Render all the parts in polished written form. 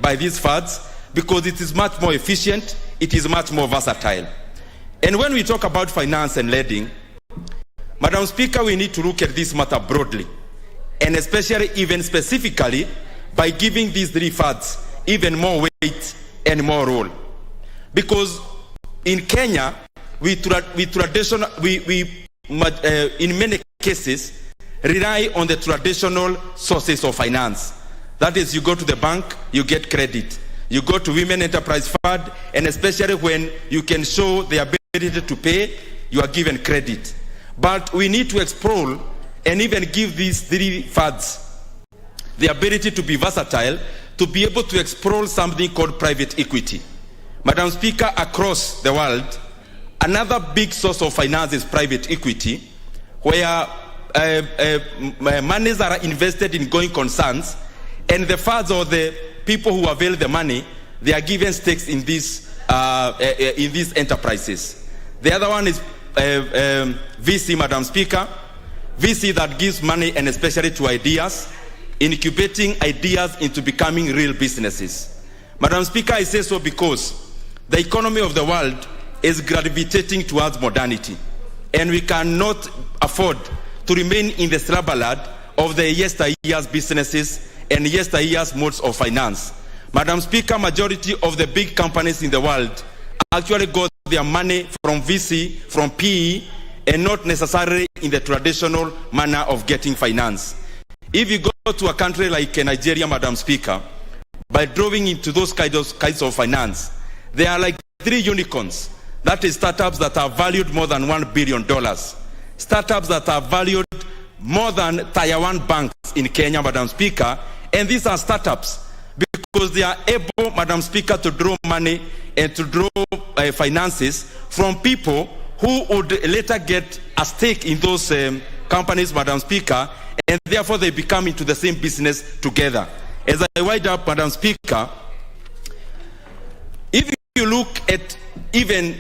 by these funds because it is much more efficient, it is much more versatile. And when we talk about finance and lending, Madam Speaker, we need to look at this matter broadly, and especially even specifically by giving these three funds even more weight and more role. Because in Kenya, we in many cases rely on the traditional sources of finance. That is, you go to the bank, you get credit. You go to Women Enterprise Fund, and especially when you can show the ability to pay, you are given credit. But we need to explore and even give these three funds the ability to be versatile, to be able to explore something called private equity. Madam Speaker, across the world, another big source of finance is private equity, where monies are invested in going concerns, and the funds or the people who avail the money, they are given stakes in these enterprises. The other one is VC, Madam Speaker. VC that gives money, and especially to ideas, incubating ideas into becoming real businesses. Madam Speaker, I say so because the economy of the world is gravitating towards modernity, and we cannot afford to remain in the slumberland of the yesteryear's businesses and yesteryear's modes of finance. Madam Speaker, majority of the big companies in the world actually got their money from VC, from PE, and not necessarily in the traditional manner of getting finance. If you go to a country like Nigeria, Madam Speaker, by drawing into those kinds of finance, there are like 3 unicorns. That is startups that are valued more than $1 billion. Startups that are valued more than Tier 1 banks in Kenya, Madam Speaker. And these are startups because they are able, Madam Speaker, to draw money and to draw finances from people who would later get a stake in those companies, Madam Speaker, and therefore they become into the same business together. As I wind up, Madam Speaker, if you look at even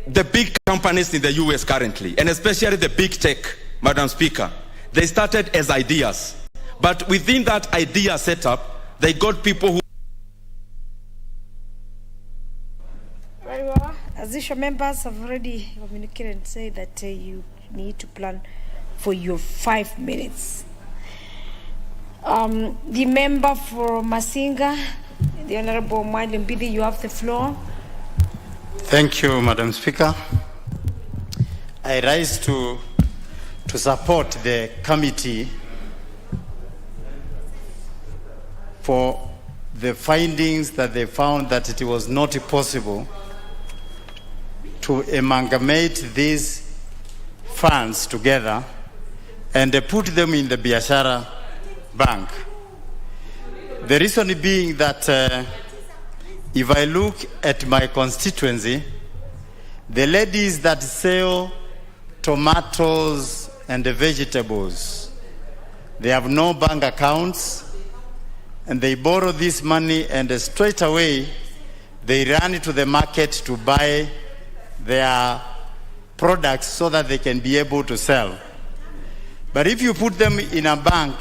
the big companies in the US currently, and especially the big tech, Madam Speaker, they started as ideas. But within that idea setup, they got people who... Very well. As usual, members have already communicated and said that you need to plan for your 5 minutes. The member for Masinga, the Honorable Mwalimbidi, you have the floor. Thank you, Madam Speaker. I rise to support the committee for the findings that they found that it was not possible to amalgamate these funds together and put them in the Biashara Bank. The reason being that if I look at my constituency, the ladies that sell tomatoes and the vegetables, they have no bank accounts, and they borrow this money, and straight away they run to the market to buy their products so that they can be able to sell. But if you put them in a bank,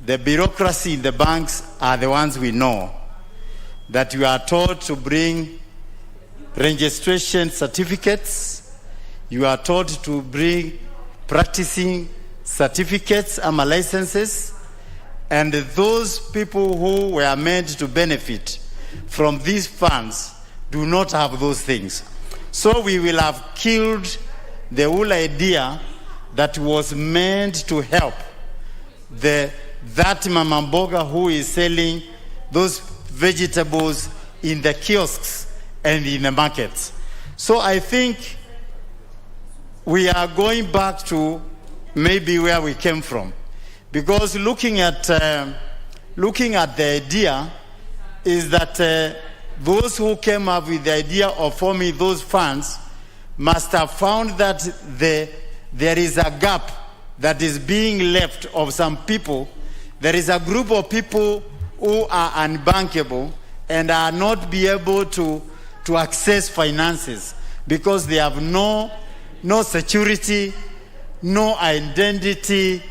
the bureaucracy in the banks are the ones we know, that you are told to bring registration certificates, you are told to bring practicing certificates and licenses, and those people who were meant to benefit from these funds do not have those things. So we will have killed the whole idea that was meant to help that mama mboga who is selling those vegetables in the kiosks and in the markets. So I think we are going back to maybe where we came from, because looking at the idea is that those who came up with the idea of forming those funds must have found that there is a gap that is being left of some people. There is a group of people who are unbankable and are not be able to access finances because they have no security, no identity,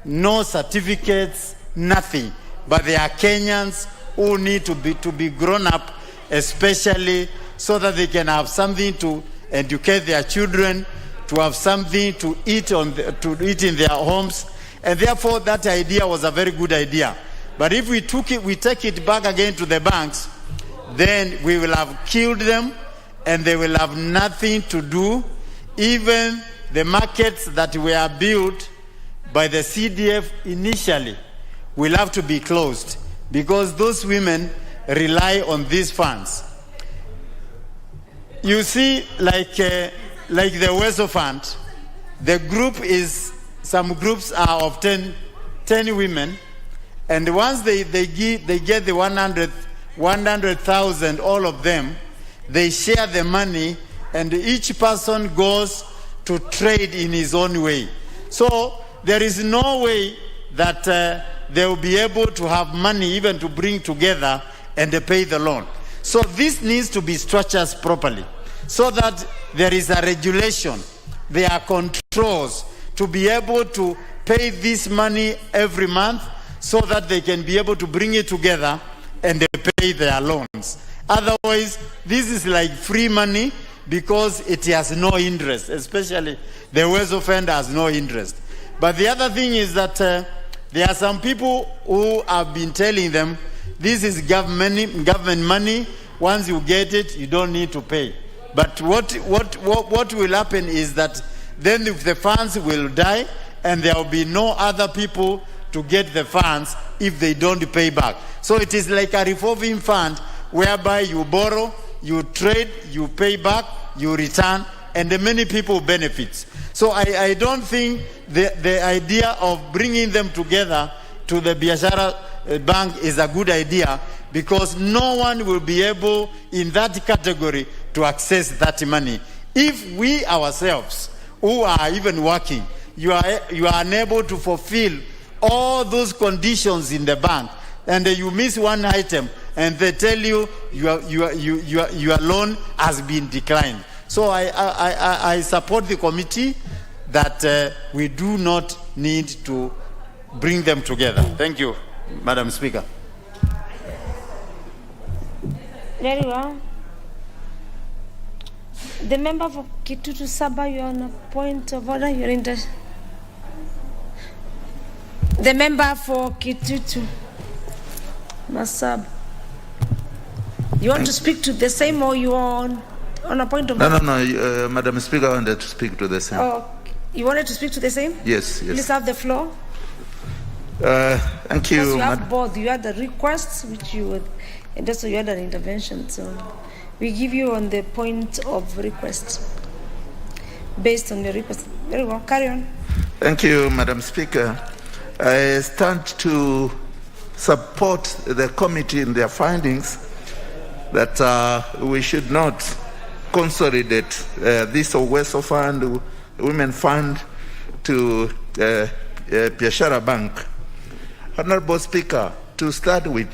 no certificates, nothing. But they are Kenyans who need to be grown up, especially so that they can have something to educate their children, to have something to eat in their homes. And therefore, that idea was a very good idea. But if we take it back again to the banks, then we will have killed them, and they will have nothing to do. Even the markets that were built by the CDF initially will have to be closed, because those women rely on these funds. You see, like the Weso Fund, the group is, some groups are of 10 women, and once they get the 100,000, all of them, they share the money, and each person goes to trade in his own way. So there is no way that they will be able to have money even to bring together and pay the loan. So this needs to be structured properly, so that there is a regulation, there are controls to be able to pay this money every month, so that they can be able to bring it together and pay their loans. Otherwise, this is like free money, because it has no interest, especially the Weso Fund has no interest. But the other thing is that there are some people who have been telling them, this is government money, once you get it, you don't need to pay. But what will happen is that then the funds will die, and there will be no other people to get the funds if they don't pay back. So it is like a revolving fund, whereby you borrow, you trade, you pay back, you return, and many people benefit. So I don't think the idea of bringing them together to the Biashara Bank is a good idea, because no one will be able in that category to access that money. If we ourselves, who are even working, you are unable to fulfill all those conditions in the bank, and you miss one item, and they tell you your loan has been declined. So I support the committee that we do not need to bring them together. Thank you, Madam Speaker. Very well. The member for Kitutu Saba, you're on a point of order. You're in the member for Kitutu Masab. You want to speak to the same, or you are on a point of order? No, Madam Speaker, I wanted to speak to the same. Oh, you wanted to speak to the same? Yes. Please have the floor. Thank you. Because you have both. You had the requests, which you would, and also you had an intervention. So we give you on the point of request, based on the request. Very well. Carry on. Thank you, Madam Speaker. I stand to support the committee in their findings that we should not consolidate this Weso Fund, Women Fund, to Biashara Bank. Honorable Speaker, to start with,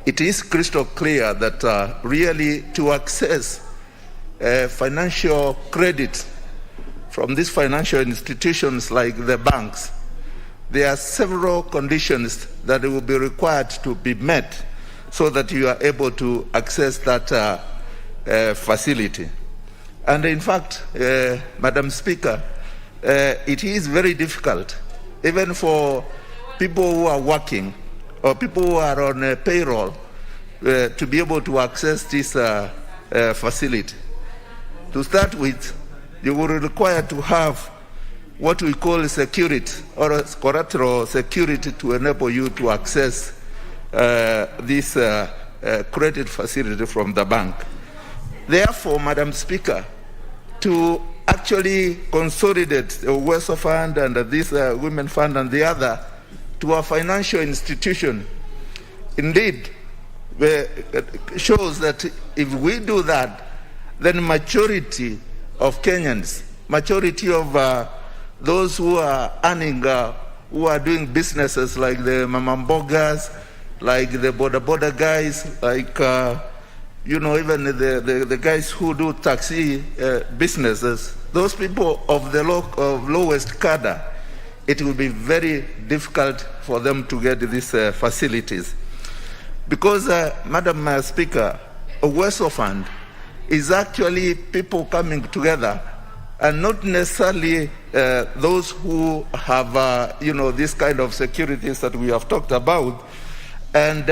it is crystal clear that really to access financial credit from these financial institutions like the banks, there are several conditions that will be required to be met so that you are able to access that facility. And in fact, Madam Speaker, it is very difficult, even for people who are working or people who are on a payroll, to be able to access this facility. To start with, you will require to have what we call security or collateral security to enable you to access this credit facility from the bank. Therefore, Madam Speaker, to actually consolidate the Weso Fund and this Women Fund and the other to a financial institution, indeed, shows that if we do that, then majority of Kenyans, majority of those who are earning, who are doing businesses like the mamambogas, like the border guys, like even the guys who do taxi businesses, those people of the lowest cadre, it will be very difficult for them to get these facilities. Because, Madam Speaker, a Weso Fund is actually people coming together, and not necessarily those who have, this kind of securities that we have talked about. And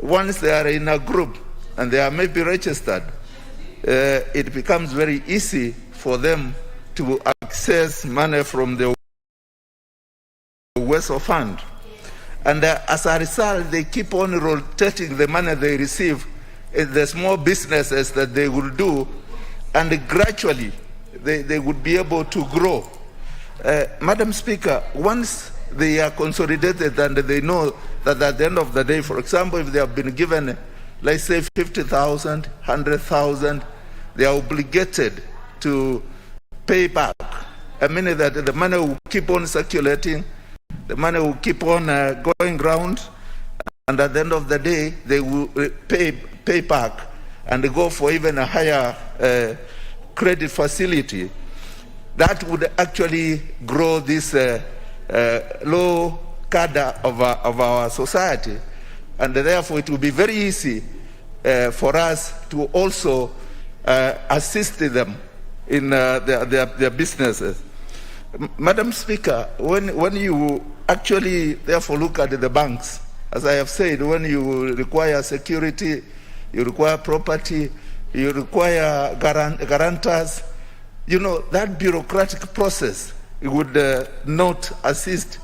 once they are in a group and they are maybe registered, it becomes very easy for them to access money from the Weso Fund. And as a result, they keep on rotating the money they receive in the small businesses that they will do, and gradually they would be able to grow. Madam Speaker, once they are consolidated and they know that at the end of the day, for example, if they have been given, let's say 50,000, 100,000, they are obligated to pay back. I mean that the money will keep on circulating, the money will keep on going round, and at the end of the day, they will pay back and go for even a higher credit facility. That would actually grow this low cadre of our society, and therefore it will be very easy for us to also assist them in their businesses. Madam Speaker, when you actually therefore look at the banks, as I have said, when you require security, you require property, you require guarantors, that bureaucratic process, it would not assist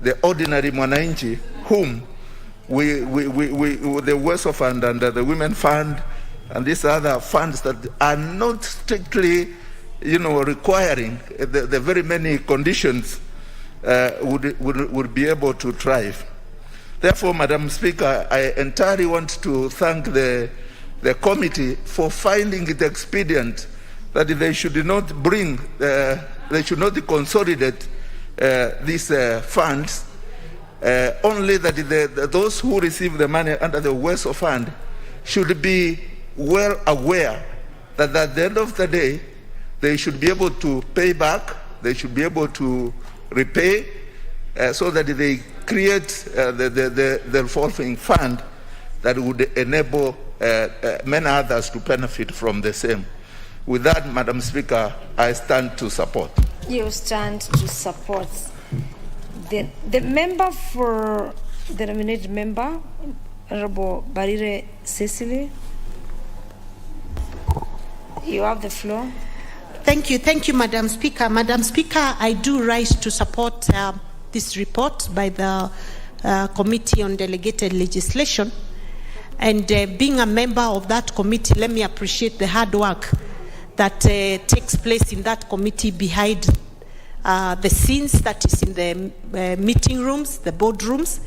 the ordinary mwananchi, whom the Weso Fund and the Women Fund and these other funds that are not strictly, requiring the very many conditions would be able to thrive. Therefore, Madam Speaker, I entirely want to thank the committee for finding it expedient that they should not consolidate these funds, only that those who receive the money under the Weso Fund should be well aware that at the end of the day, they should be able to pay back, they should be able to repay, so that they create the revolving fund that would enable many others to benefit from the same. With that, Madam Speaker, I stand to support. You stand to support. The member for the nominated member, Honorable Barire Cecily, you have the floor. Thank you, Madam Speaker. Madam Speaker, I do rise to support this report by the Committee on Delegated Legislation. And being a member of that committee, let me appreciate the hard work that takes place in that committee behind the scenes, that is in the meeting rooms, the boardrooms.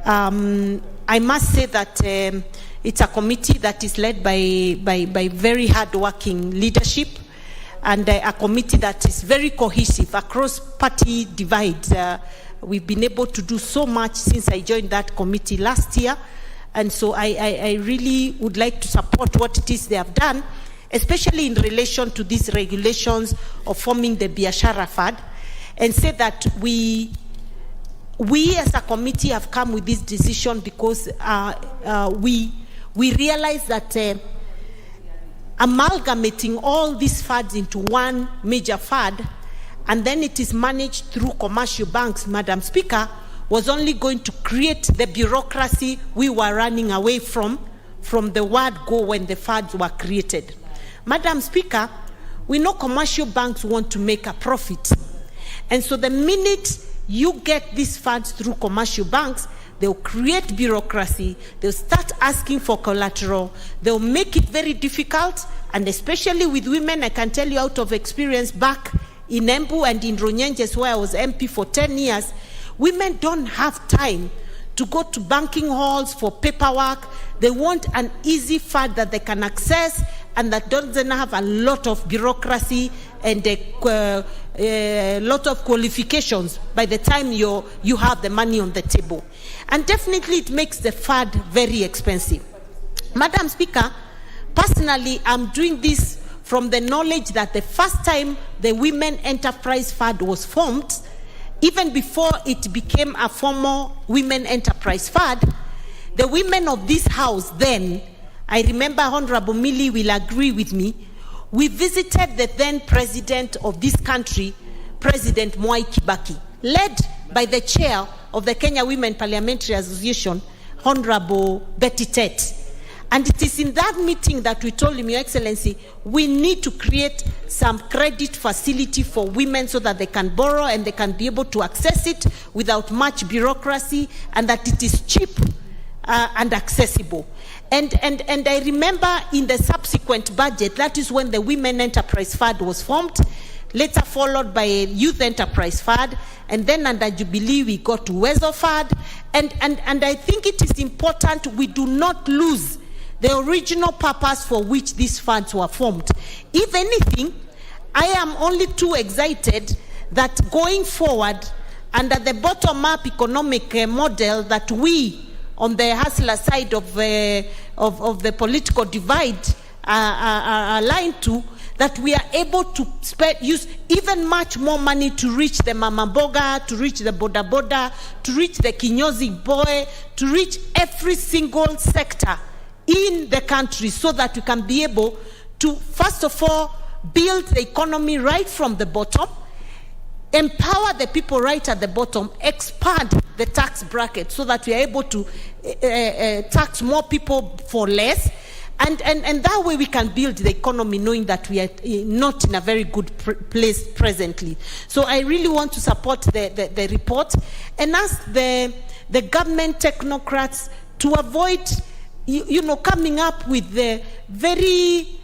I must say that it's a committee that is led by very hard-working leadership, and a committee that is very cohesive across party divides. We've been able to do so much since I joined that committee last year, and so I really would like to support what it is they have done, especially in relation to these regulations of forming the Biashara Fund, and say that we as a committee have come with this decision because we realize that amalgamating all these funds into one major fund, and then it is managed through commercial banks, Madam Speaker, was only going to create the bureaucracy we were running away from the word go when the funds were created. Madam Speaker, we know commercial banks want to make a profit. And so the minute you get these funds through commercial banks, they'll create bureaucracy, they'll start asking for collateral, they'll make it very difficult, and especially with women, I can tell you out of experience back in Embu and in Ronyenjes, where I was MP for 10 years, women don't have time to go to banking halls for paperwork. They want an easy fund that they can access and that doesn't have a lot of bureaucracy and a lot of qualifications by the time you have the money on the table. And definitely it makes the fund very expensive. Madam Speaker, personally, I'm doing this from the knowledge that the first time the Women Enterprise Fund was formed, even before it became a formal Women Enterprise Fund, the women of this house then, I remember Honorable Millie will agree with me, we visited the then president of this country, President Mwai Kibaki, led by the chair of the Kenya Women Parliamentary Association, Honorable Betty Tet. And it is in that meeting that we told him, Your Excellency, we need to create some credit facility for women so that they can borrow and they can be able to access it without much bureaucracy, and that it is cheap and accessible. And I remember in the subsequent budget, that is when the Women Enterprise Fund was formed, later followed by a Youth Enterprise Fund, and then under Jubilee we got to Wezo Fund. And I think it is important we do not lose the original purpose for which these funds were formed. If anything, I am only too excited that going forward, under the bottom-up economic model that we, on the hustler side of the political divide, are aligned to, that we are able to use even much more money to reach the mama boga, to reach the boda boda, to reach the kinyozi boy, to reach every single sector in the country, so that we can be able to, first of all, build the economy right from the bottom, empower the people right at the bottom, expand the tax bracket so that we are able to tax more people for less, and that way we can build the economy knowing that we are not in a very good place presently. So I really want to support the report and ask the government technocrats to avoid coming up with the very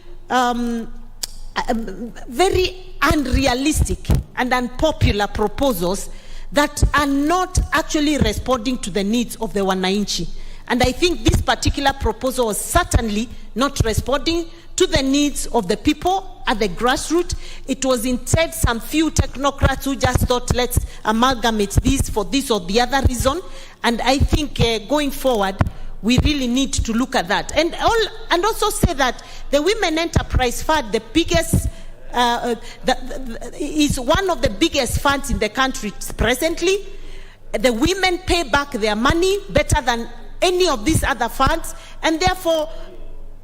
unrealistic and unpopular proposals that are not actually responding to the needs of the wananchi. And I think this particular proposal was certainly not responding to the needs of the people at the grassroots. It was instead some few technocrats who just thought, let's amalgamate this for this or the other reason. And I think going forward, we really need to look at that. And also say that the Women Enterprise Fund, the biggest, is one of the biggest funds in the country presently. The women pay back their money better than any of these other funds, and therefore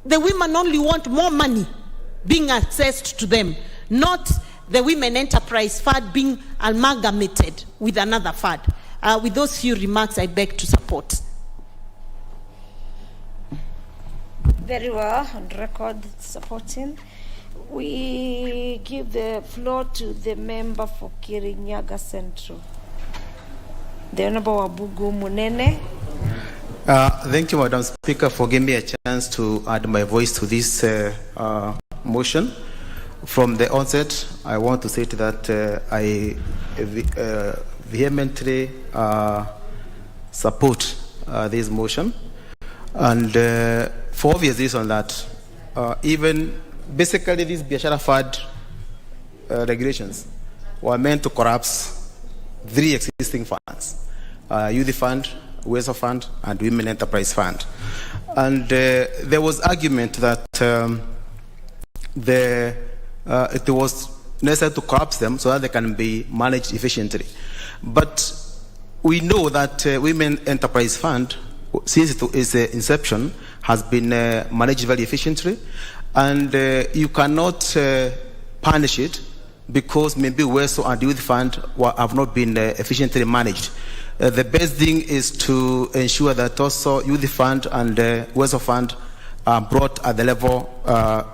the women only want more money being accessed to them, not the Women Enterprise Fund being amalgamated with another fund. With those few remarks, I beg to support. Very well, on record supporting. We give the floor to the member for Kirinyaga Central, the Honorable Wabugu Munene. Thank you, Madam Speaker, for giving me a chance to add my voice to this motion. From the onset, I want to say that I vehemently support this motion, and for obvious reason that even basically these Biashara Fund regulations were meant to collapse 3 existing funds: Youth Fund, Weso Fund, and Women Enterprise Fund. And there was argument that it was necessary to collapse them so that they can be managed efficiently. But we know that Women Enterprise Fund, since its inception, has been managed very efficiently, and you cannot punish it because maybe Weso and Youth Fund have not been efficiently managed. The best thing is to ensure that also Youth Fund and Weso Fund are brought at the level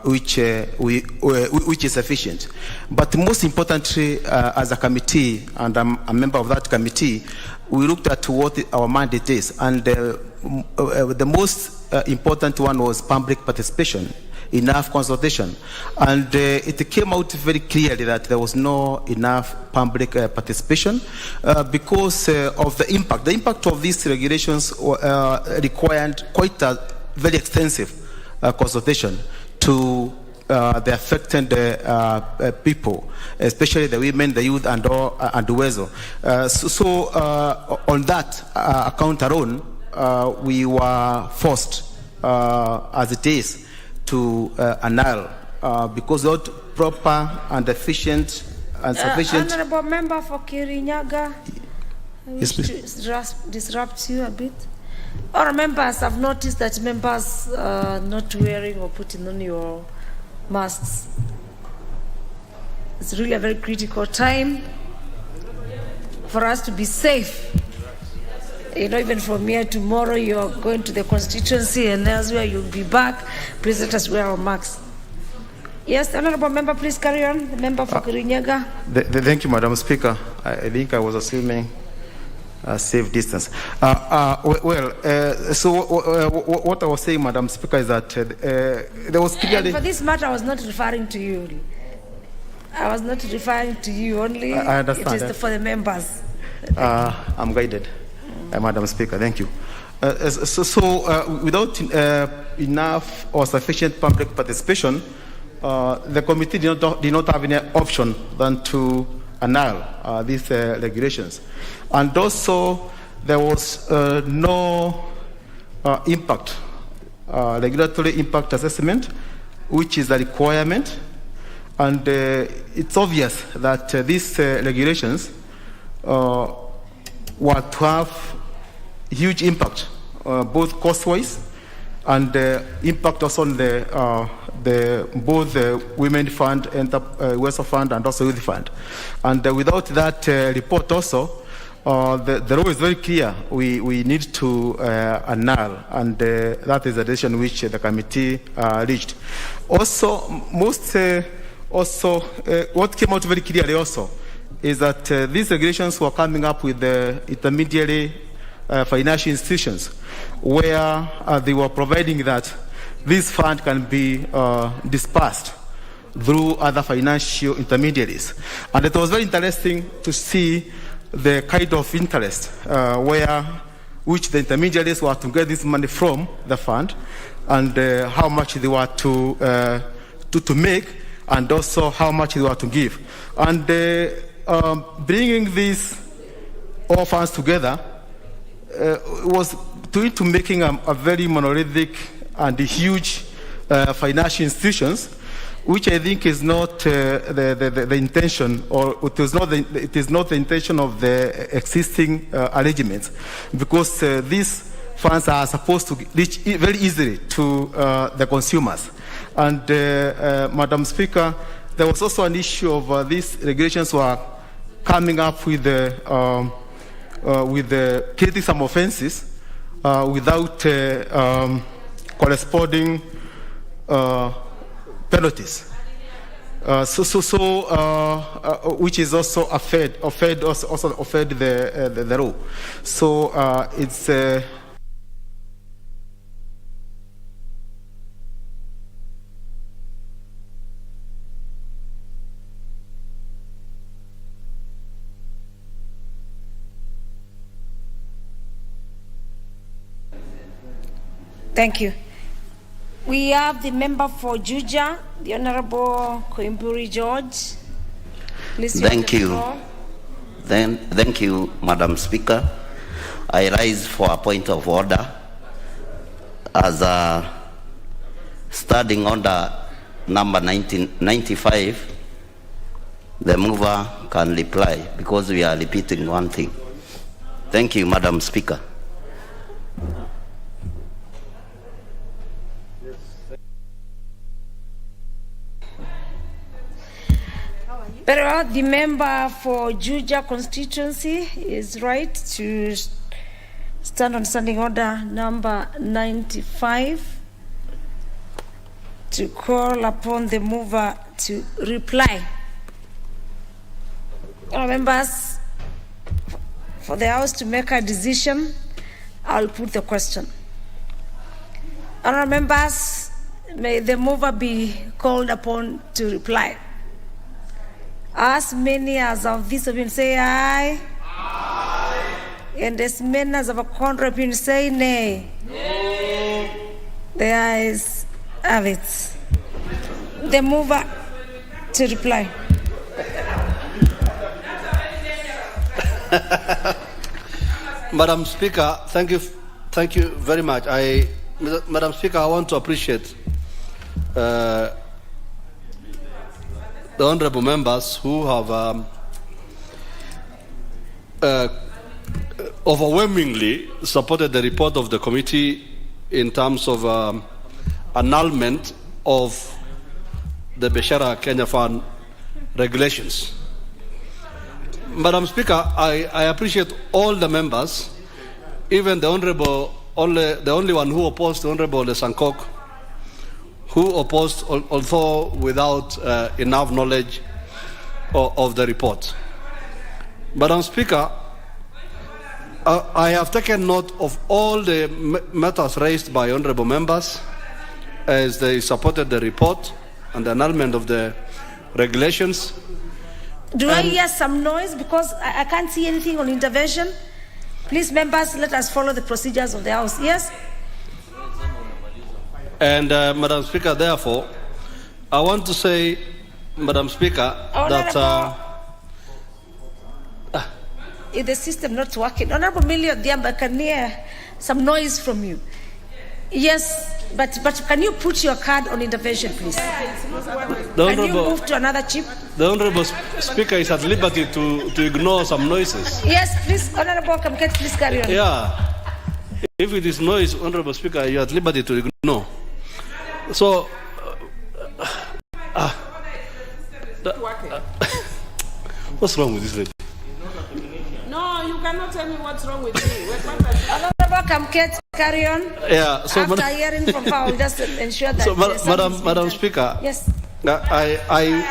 which is sufficient. But most importantly, as a committee, and I'm a member of that committee, we looked at what our mandate is, and the most important one was public participation, enough consultation, and it came out very clearly that there was no enough public participation because of the impact. The impact of these regulations required quite a very extensive consultation to the affected people, especially the women, the youth, and the Weso. So on that account alone, we were forced, as it is, to annul because not proper and efficient and sufficient. Honorable Member for Kirinyaga, I wish Yes, to disrupt you a bit. Or members, I've noticed that members are not wearing or putting on your masks. It's really a very critical time for us to be safe. You know, even from here tomorrow, you're going to the constituency and elsewhere, you'll be back. Please let us wear our masks. Yes, Honorable Member, please carry on. The member for Kirinyaga. Thank you, Madam Speaker. I think I was assuming a safe distance. So what I was saying, Madam Speaker, is that there was clearly... For this matter, I was not referring to you. I was not referring to you only. I understand. It is for the members. I'm guided, Madam Speaker. Thank you. Without enough or sufficient public participation, the committee did not have any option than to annul these regulations. And also, there was no regulatory impact assessment, which is a requirement. And it's obvious that these regulations were to have huge impact, both cost-wise and impact also on both the Women Fund, Western Fund, and also Youth Fund. And without that report also, the law is very clear. We need to annul, and that is the decision which the committee reached. Also, what came out very clearly also is that these regulations were coming up with the intermediary financial institutions, where they were providing that this fund can be dispersed through other financial intermediaries. And it was very interesting to see the kind of interest which the intermediaries were to get this money from the fund, and how much they were to make, and also how much they were to give. And bringing these all funds together was to making a very monolithic and huge financial institutions, which I think is not the intention, or it is not the intention of the existing arrangements, because these funds are supposed to reach very easily to the consumers. And Madam Speaker, there was also an issue of these regulations were coming up with creating some offenses without corresponding penalties. Which is also offend the law. So it's. Thank you. We have the member for Juja, the Honorable Koimburi George. Please. Thank you. Thank you, Madam Speaker. I rise for a point of order. As standing under number 1995, the mover can reply because we are repeating one thing. Thank you, Madam Speaker. Very well. The member for Juja constituency is right to stand on standing order number 95 to call upon the mover to reply. Members, for the House to make a decision, I'll put the question. Honourable members, may the mover be called upon to reply. As many as of this opinion say aye. Aye. And as many as of a contrary opinion say nay. Nay. The ayes have it. The mover to reply. Madam Speaker, thank you very much. Madam Speaker, I want to appreciate the honourable members who have overwhelmingly supported the report of the committee in terms of annulment of the Biashara Kenya Fund regulations. Madam Speaker, I appreciate all the members, even the only one who opposed, the Honorable Sankok, who opposed, although without enough knowledge of the report. Madam Speaker, I have taken note of all the matters raised by honorable members as they supported the report and the annulment of the regulations. Do I hear some noise? Because I can't see anything on intervention. Please, members, let us follow the procedures of the House. Yes? And, Madam Speaker, therefore, I want to say, Madam Speaker, that... Is the system not working? Honorable Millie Odinga, can hear some noise from you. Yes, but can you put your card on intervention, please? Can you move to another chip? The Honorable Speaker is at liberty to ignore some noises. Yes, please, Honorable Kamket, please carry on. Yeah. If it is noise, Honorable Speaker, you are at liberty to ignore. So, what's wrong with this lady? No, you cannot tell me what's wrong with me. Honorable Kamket, carry on. Yeah. So after hearing from her, we'll just ensure that. So, Madam Speaker. Yes. Madam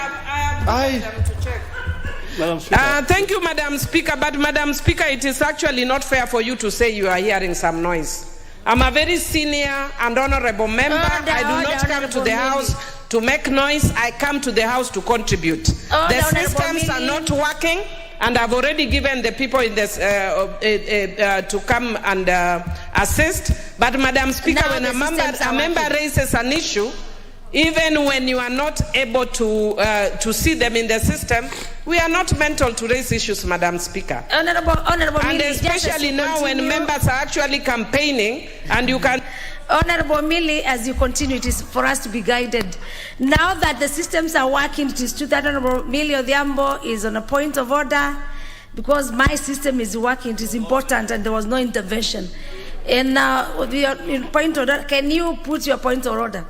Speaker. Thank you, Madam Speaker. But Madam Speaker, it is actually not fair for you to say you are hearing some noise. I'm a very senior and honorable member. I do not come to the House to make noise. I come to the House to contribute. The systems are not working. And I've already given the people in this to come and assist. But Madam Speaker, now when a member raises an issue, even when you are not able to see them in the system, we are not mental to raise issues, Madam Speaker. Honorable and especially now when members are actually campaigning, and you can. Honorable Millie, as you continue, it is for us to be guided. Now that the systems are working, it is true that Honorable Millie Odhiambo is on a point of order. Because my system is working, it is important, and there was no intervention. And now, in point of order, can you put your point of order?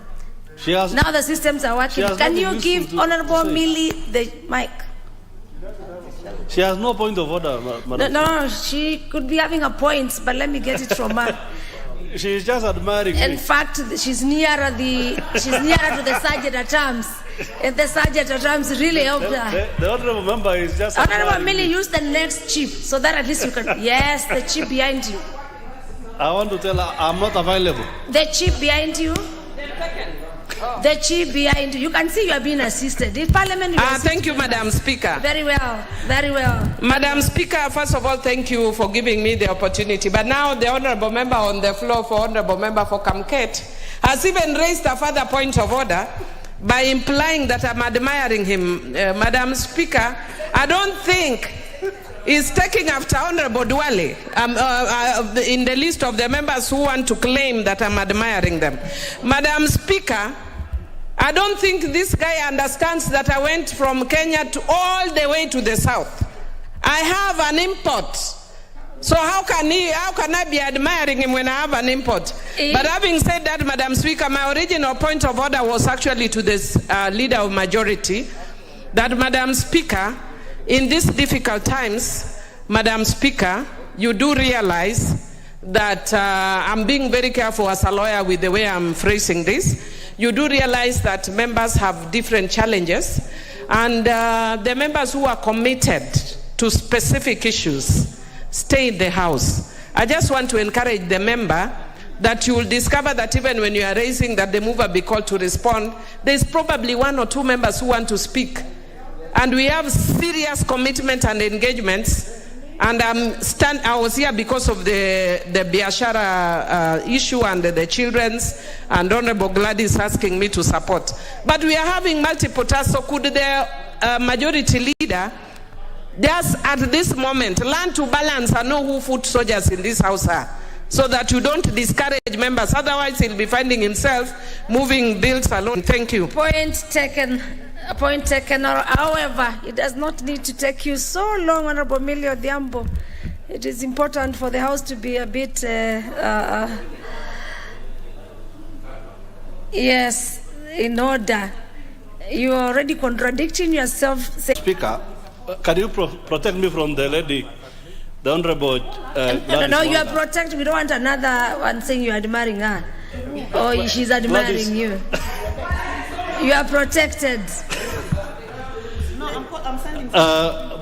Now the systems are working. Can you give Honorable Millie the mic? She has no point of order, Madam. No, she could be having a point, but let me get it from her. She's just admiring me. In fact, she's nearer to the sergeant at arms. And the sergeant at arms really helped her. The honorable member is just Honorable Millie, use the next chip so that at least you can. Yes, the chip behind you. I want to tell her I'm not available. The chip behind you. The chip behind you. You can see you are being assisted. In Parliament, thank you, Madam Speaker. Very well. Very well. Madam Speaker, first of all, thank you for giving me the opportunity. But now the honourable member on the floor for honourable member for Kamket has even raised a further point of order by implying that I'm admiring him. Madam Speaker, I don't think he's taking after Honourable Duale in the list of the members who want to claim that I'm admiring them. Madam Speaker, I don't think this guy understands that I went from Kenya to all the way to the south. I have an import. So how can I be admiring him when I have an import? But having said that, Madam Speaker, my original point of order was actually to this leader of majority, that Madam Speaker, in these difficult times, Madam Speaker, you do realize that I'm being very careful as a lawyer with the way I'm phrasing this. You do realize that members have different challenges, and the members who are committed to specific issues stay in the House. I just want to encourage the member that you will discover that even when you are raising that the mover be called to respond, there's probably one or two members who want to speak. And we have serious commitment and engagements. And I was here because of the Biashara issue and the children's, and Honorable Gladys asking me to support. But we are having multiple tasks, so could the majority leader just at this moment learn to balance and know who foot soldiers in this House are, so that you don't discourage members. Otherwise, he'll be finding himself moving bills alone. Thank you. Point taken. Point taken. However, it does not need to take you so long, Honorable Millie Odhiambo. it is important for the House to be a bit, yes, in order. You are already contradicting yourself. Speaker, can you protect me from the lady, the Honorable? No, you are protected. We don't want another one saying you are admiring her. Or she's admiring you. You are protected. No, I'm sending.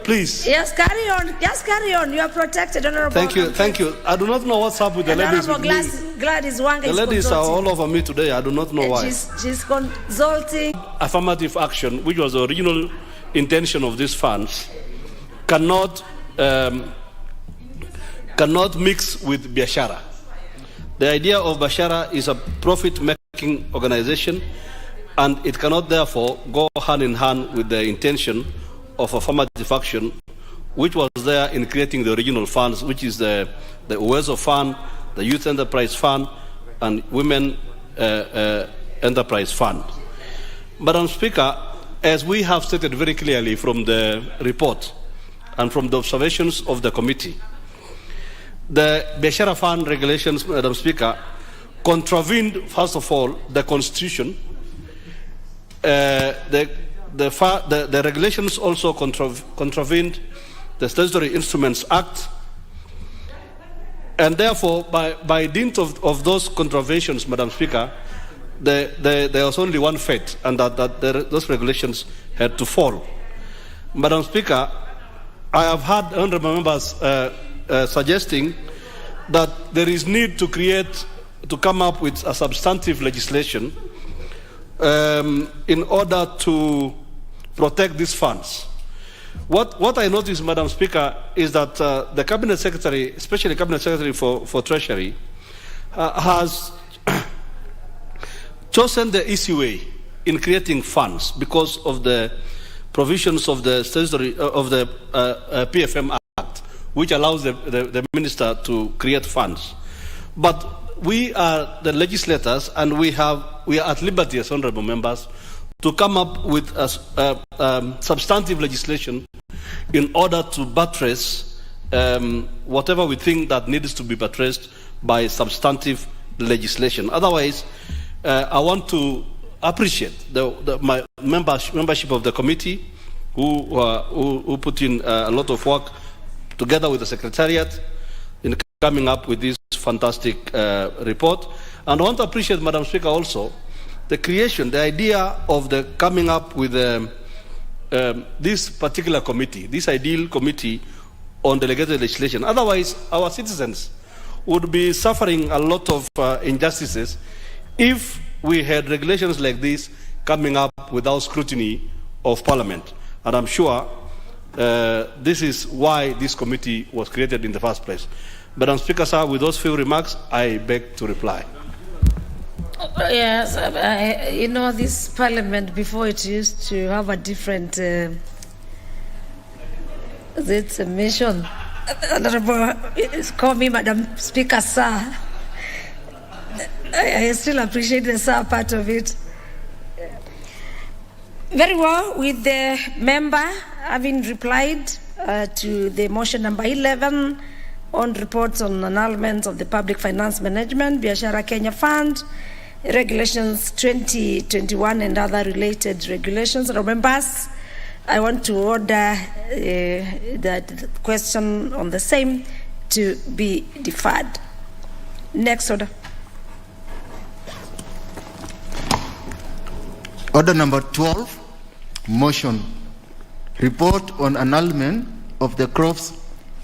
Please. Yes, carry on. Just carry on. You are protected, Honorable. Thank you. I do not know what's up with the ladies. Gladys Wanga the ladies are all over me today. I do not know why. She's consulting. Affirmative action, which was the original intention of these funds, cannot mix with biashara. The idea of biashara is a profit-making organization, and it cannot therefore go hand in hand with the intention of affirmative action, which was there in creating the original funds, which is the Uwezo Fund, the Youth Enterprise Fund, and Women Enterprise Fund. Madam Speaker, as we have stated very clearly from the report and from the observations of the committee, the Biashara Fund regulations, Madam Speaker, contravened, first of all, the Constitution. The regulations also contravened the Statutory Instruments Act, and therefore, by dint of those contraventions, Madam Speaker, there was only one fate, and those regulations had to fall. Madam Speaker, I have heard honourable members suggesting that there is need to come up with a substantive legislation in order to protect these funds. What I noticed, Madam Speaker, is that the Cabinet Secretary, especially Cabinet Secretary for Treasury, has chosen the easy way in creating funds because of the provisions of the PFM Act, which allows the minister to create funds. But we are the legislators, and we are at liberty as honourable members to come up with a substantive legislation in order to buttress whatever we think that needs to be buttressed by substantive legislation. Otherwise, I want to appreciate my membership of the committee who put in a lot of work together with the Secretariat in coming up with this fantastic report. And I want to appreciate, Madam Speaker, also the creation, the idea of the coming up with this particular committee, this ideal committee on delegated legislation. Otherwise, our citizens would be suffering a lot of injustices if we had regulations like this coming up without scrutiny of Parliament. And I'm sure this is why this committee was created in the first place. Madam Speaker, sir, with those few remarks, I beg to reply. Yes, you know, this Parliament before it used to have a different mission. Honorable, call me Madam Speaker, sir. I still appreciate the sir part of it. Very well, with the member having replied to the motion number 11 on reports on annulment of the Public Finance Management, Biashara Kenya Fund, Regulations 2021 and other related regulations. Members, I want to order that question on the same to be deferred. Next order. Order number 12, motion. Report on annulment of the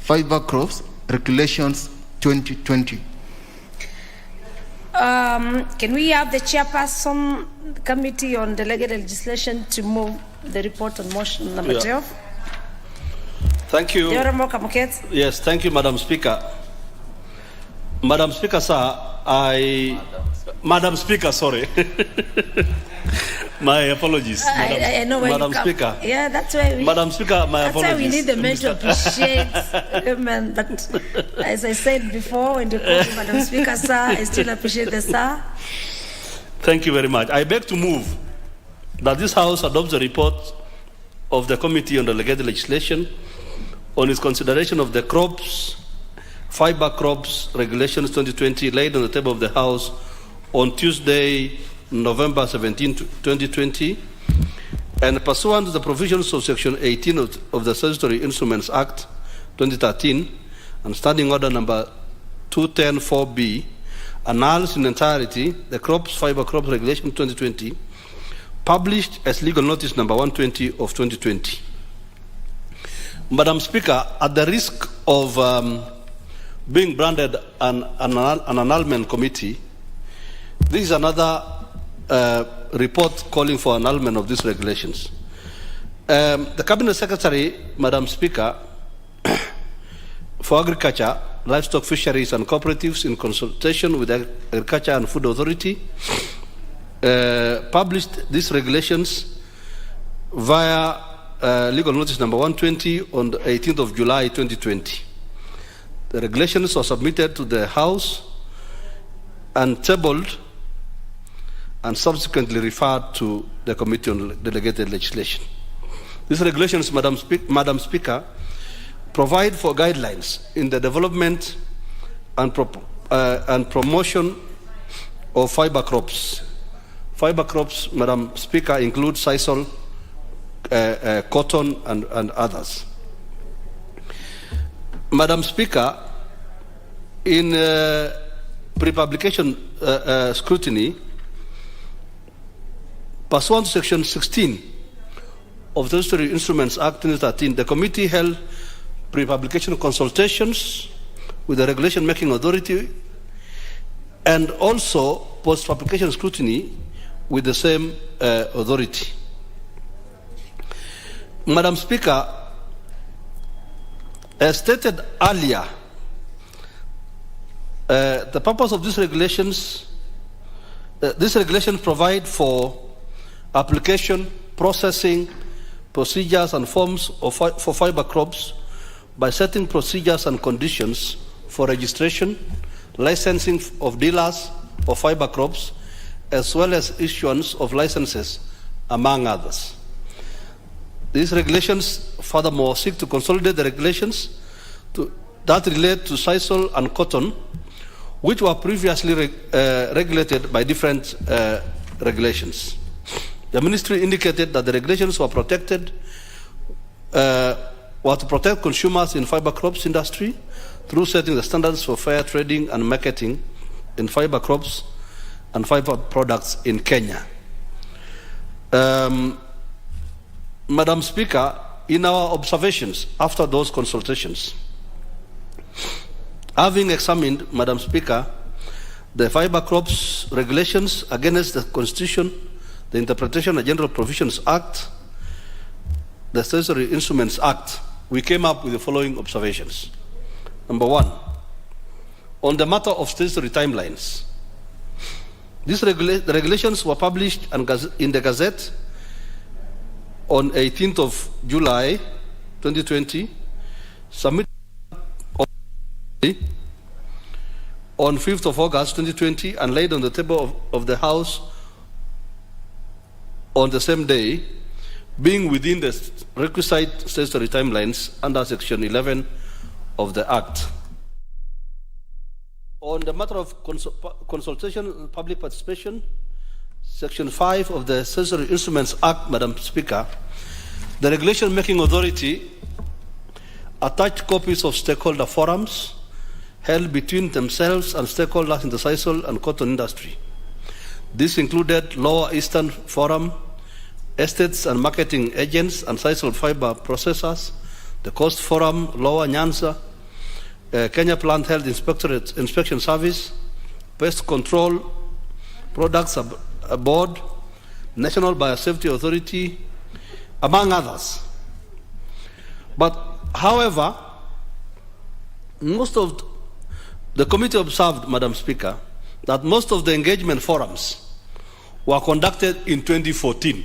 Fibre crops regulations 2020. Can we have the chairperson committee on delegated legislation to move the report on motion number 12? Thank you. Yes, thank you, Madam Speaker. Madam Speaker, sir, Madam Speaker, sorry. My apologies. I know where Madam you come. Speaker. Yeah, that's why we. Madam Speaker, my that's apologies. That's why we need the men to appreciate women. But as I said before, when you call me Madam Speaker, sir, I still appreciate the sir. Thank you very much. I beg to move that this House adopts the report of the Committee on Delegated Legislation on its consideration of the Crops Fibre Crops Regulations 2020 laid on the table of the House on Tuesday, November 17, 2020, and pursuant to the provisions of Section 18 of the Statutory Instruments Act 2013 and Standing Order number 210-4B, annuls in entirety the Fibre Crops Regulation 2020, published as legal notice number 120 of 2020. Madam Speaker, at the risk of being branded an annulment committee, this is another report calling for annulment of these regulations. The Cabinet Secretary, Madam Speaker, for Agriculture, Livestock, Fisheries and Cooperatives, in consultation with the Agriculture and Food Authority, published these regulations via legal notice number 120 on the 18th of July 2020. The regulations were submitted to the House and tabled and subsequently referred to the Committee on Delegated Legislation. These regulations, Madam Speaker, provide for guidelines in the development and promotion of fibre crops. Fibre crops, Madam Speaker, include sisal, cotton, and others. Madam Speaker, in pre-publication scrutiny, pursuant to Section 16 of the Statutory Instruments Act 2013, the committee held pre-publication consultations with the Regulation Making Authority and also post-publication scrutiny with the same authority. Madam Speaker, as stated earlier, the purpose of these regulations provide for application, processing, procedures and forms for fibre crops by setting procedures and conditions for registration, licensing of dealers of fibre crops, as well as issuance of licenses, among others. These regulations furthermore seek to consolidate the regulations that relate to sisal and cotton, which were previously regulated by different regulations. The ministry indicated that the regulations were to protect consumers in fibre crops industry through setting the standards for fair trading and marketing in fibre crops and fibre products in Kenya. Madam Speaker, in our observations after those consultations, having examined, Madam Speaker, the Fibre Crops regulations against the Constitution, the Interpretation and General Provisions Act, the Statutory Instruments Act, we came up with the following observations. Number one, on the matter of statutory timelines, the regulations were published in the Gazette on 18th of July 2020, submitted on 5th of August 2020, and laid on the table of the House on the same day, being within the requisite statutory timelines under Section 11 of the Act. On the matter of consultation and public participation, Section 5 of the Statutory Instruments Act, Madam Speaker, the Regulation Making Authority attached copies of stakeholder forums held between themselves and stakeholders in the sisal and cotton industry. This included Lower Eastern Forum, estates and marketing agents and sisal fiber processors, the Coast Forum, Lower Nyanza, Kenya Plant Health Inspection Service, Pest Control Products Board, National Biosafety Authority, among others. But, however, most of the committee observed, Madam Speaker, that most of the engagement forums were conducted in 2014.